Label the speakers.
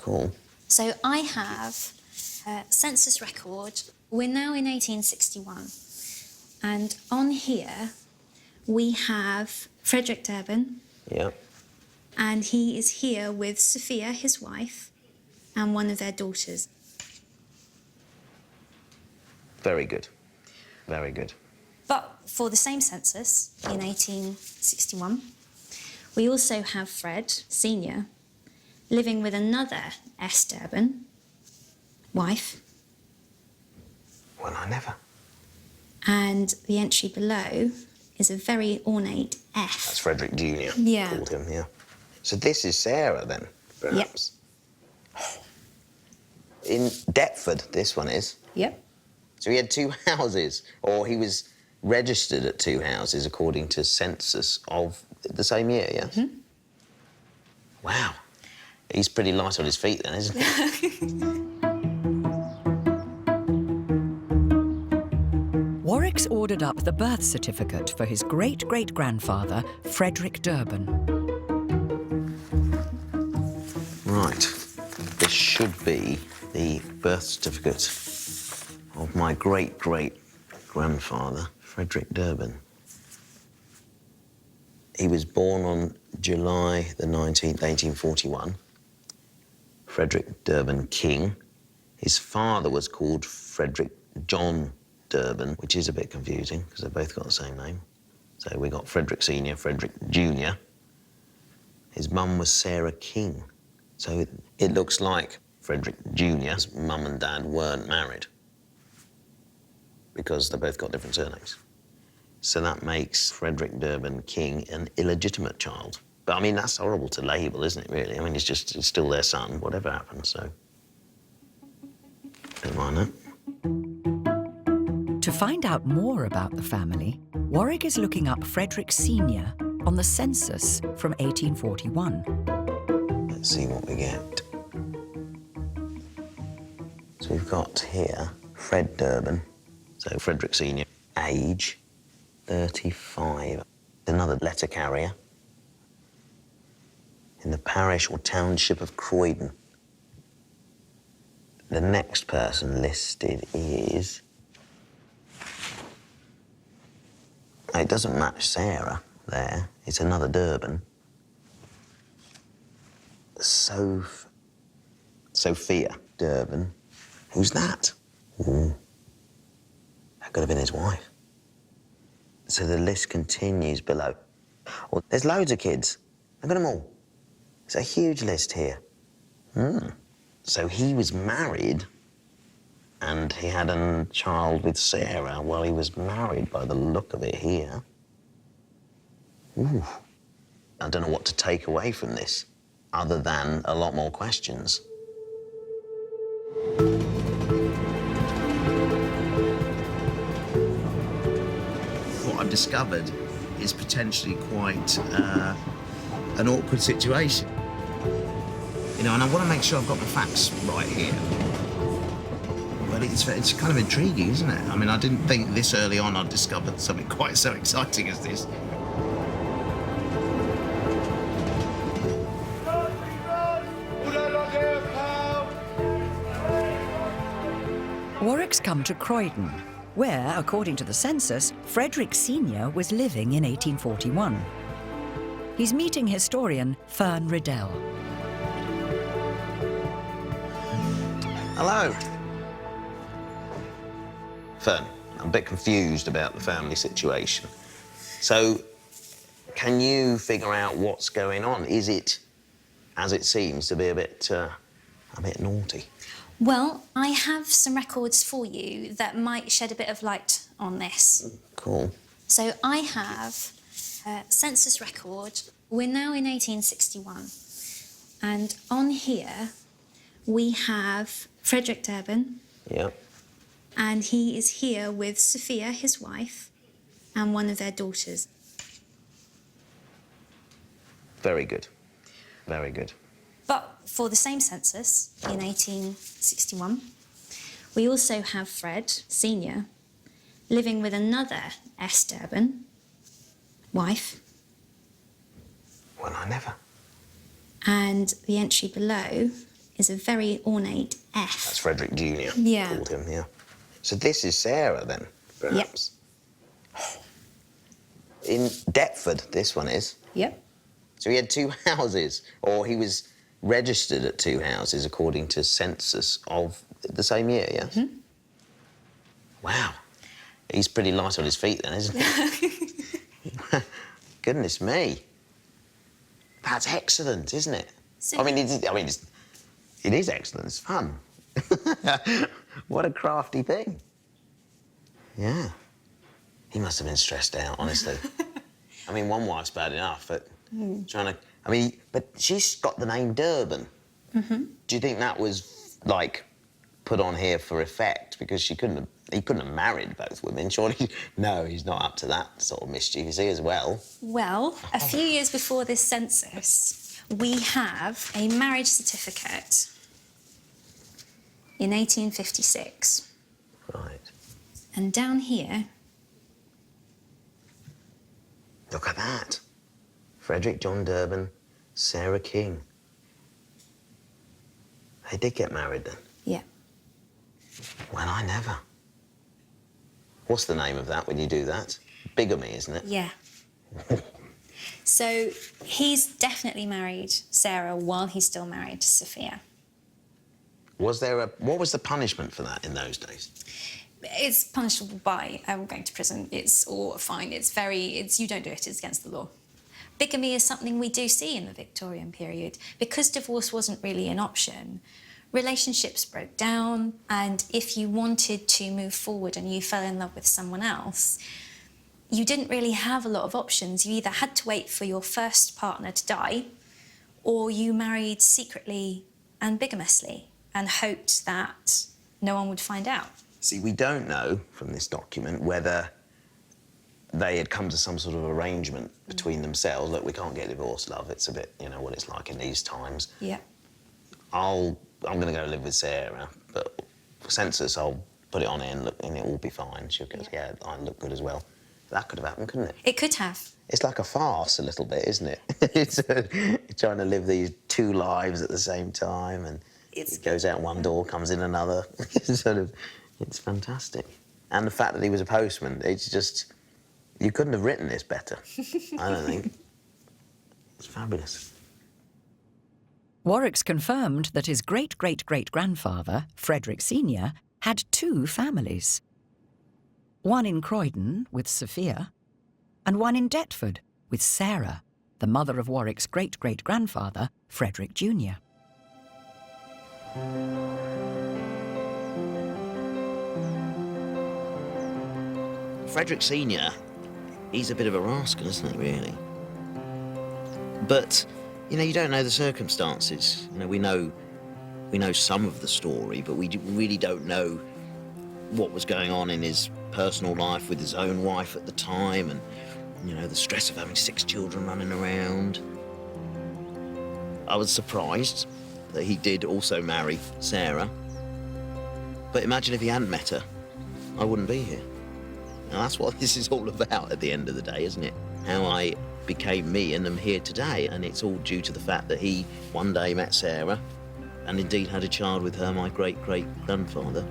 Speaker 1: Cool.
Speaker 2: So I have a census record. We're now in 1861. And on here, we have Frederick Durbin.
Speaker 1: Yeah.
Speaker 2: And he is here with Sophia, his wife, and one of their daughters.
Speaker 1: Very good. Very good.
Speaker 2: But for the same census in 1861, we also have Fred, Sr., living with another S. Durbin, wife.
Speaker 1: Well, I never.
Speaker 2: And the entry below is a very ornate F.
Speaker 1: That's Frederick Jr.
Speaker 2: Yeah.
Speaker 1: Called him, yeah. So this is Sarah, then, perhaps? Yep. In Deptford, this one is.
Speaker 2: Yep.
Speaker 1: So he had two houses, or he was registered at two houses according to census of the same year, yes?
Speaker 2: Mm-hmm.
Speaker 1: Wow. He's pretty light on his feet then, isn't he?
Speaker 3: Warwick's ordered up the birth certificate for his great-great-grandfather, Frederick Durbin.
Speaker 1: Right. This should be the birth certificate of my great-great-grandfather, Frederick Durbin. He was born on July the 19th, 1841. Frederick Durbin King. His father was called Frederick John Durbin, which is a bit confusing because they've both got the same name. So we got Frederick Sr., Frederick Jr. His mum was Sarah King. So it looks like Frederick Jr.'s mum and dad weren't married because they both got different surnames. So that makes Frederick Durbin King an illegitimate child. But, I mean, that's horrible to label, isn't it, really? I mean, it's still their son, whatever happens, so... Don't mind that.
Speaker 3: To find out more about the family, Warwick is looking up Frederick Sr. on the census from 1841.
Speaker 1: Let's see what we get. So we've got here Fred Durbin, so Frederick Sr. Age, 35. Another letter carrier. In the parish or township of Croydon. The next person listed is... It doesn't match Sarah there. It's another Durbin. Sophia Durbin. Who's that? Ooh. That could have been his wife. So the list continues below. Oh, there's loads of kids. Look at them all. It's a huge list here. So he was married and he had a child with Sarah while he was married, by the look of it here. Ooh. I don't know what to take away from this, other than a lot more questions. What I've discovered is potentially quite an awkward situation. You know, and I want to make sure I've got the facts right here. But it's kind of intriguing, isn't it? I mean, I didn't think this early on I'd discovered something quite so exciting as this.
Speaker 3: Warwick's come to Croydon, where, according to the census, Frederick Sr. was living in 1841. He's meeting historian Fern Riddell.
Speaker 1: Hello. Fern, I'm a bit confused about the family situation. So, can you figure out what's going on? Is it, as it seems, to be a bit naughty?
Speaker 2: Well, I have some records for you that might shed a bit of light on this.
Speaker 1: Cool.
Speaker 2: So I have a census record. We're now in 1861. And on here, we have Frederick Durbin.
Speaker 1: Yeah.
Speaker 2: And he is here with Sophia, his wife, and one of their daughters.
Speaker 1: Very good. Very good.
Speaker 2: But for the same census in 1861, we also have Fred, Sr., living with another S. Durbin, wife.
Speaker 1: Well, I never.
Speaker 2: And the entry below is a very ornate F.
Speaker 1: That's Frederick Jr.
Speaker 2: Yeah.
Speaker 1: Called him, yeah. So this is Sarah then, perhaps? In Deptford, this one is.
Speaker 2: Yep.
Speaker 1: So he had 2 houses, or he was registered at 2 houses according to census of the same year, yes?
Speaker 2: Mm-hmm.
Speaker 1: Wow. He's pretty light on his feet then, isn't he? Goodness me. That's excellent, isn't it?
Speaker 2: So
Speaker 1: it is excellent. It's fun. What a crafty thing. Yeah. He must have been stressed out, honestly. I mean, one wife's bad enough, but trying to... but she's got the name Durban.
Speaker 2: Mm-hmm.
Speaker 1: Do you think that was, like, put on here for effect? Because he couldn't have married both women, surely? No, he's not up to that sort of mischief, is he, as well?
Speaker 2: Well, a few years before this census, we have a marriage certificate in 1856.
Speaker 1: Right.
Speaker 2: And down here...
Speaker 1: Look at that. Frederick John Durban, Sarah King. They did get married then?
Speaker 2: Yeah.
Speaker 1: Well, I never. What's the name of that when you do that? Bigamy, isn't it?
Speaker 2: Yeah. So he's definitely married Sarah while he's still married to Sophia.
Speaker 1: What was the punishment for that in those days?
Speaker 2: It's punishable by going to prison. Or a fine. You don't do it, it's against the law. Bigamy is something we do see in the Victorian period. Because divorce wasn't really an option, relationships broke down, and if you wanted to move forward and you fell in love with someone else, you didn't really have a lot of options. You either had to wait for your first partner to die, or you married secretly and bigamously and hoped that no one would find out.
Speaker 1: See, we don't know from this document whether they had come to some sort of arrangement between themselves. Look, we can't get divorced, love. It's a bit, what it's like in these times.
Speaker 2: Yeah.
Speaker 1: I'm going to go live with Sarah, but for census, I'll put it on in, look, and it will be fine. She'll go, yeah, I look good as well. That could have happened, couldn't it?
Speaker 2: It could have.
Speaker 1: It's like a farce a little bit, isn't it? It's trying to live these 2 lives at the same time, and it goes out one door, comes in another. It's fantastic. And the fact that he was a postman, it's just... You couldn't have written this better, I don't think. It's fabulous.
Speaker 3: Warwick's confirmed that his great-great-great-grandfather, Frederick Sr., had 2 families. One in Croydon with Sophia, and one in Deptford with Sarah, the mother of Warwick's great-great-grandfather, Frederick Jr.
Speaker 1: Frederick Sr., he's a bit of a rascal, isn't he, really? But, you don't know the circumstances. We know some of the story, but we really don't know what was going on in his personal life with his own wife at the time, and, the stress of having 6 children running around. I was surprised that he did also marry Sarah. But imagine if he hadn't met her, I wouldn't be here. And that's what this is all about at the end of the day, isn't it? How I became me and am here today. And it's all due to the fact that he one day met Sarah and indeed had a child with her, my great-great-grandfather.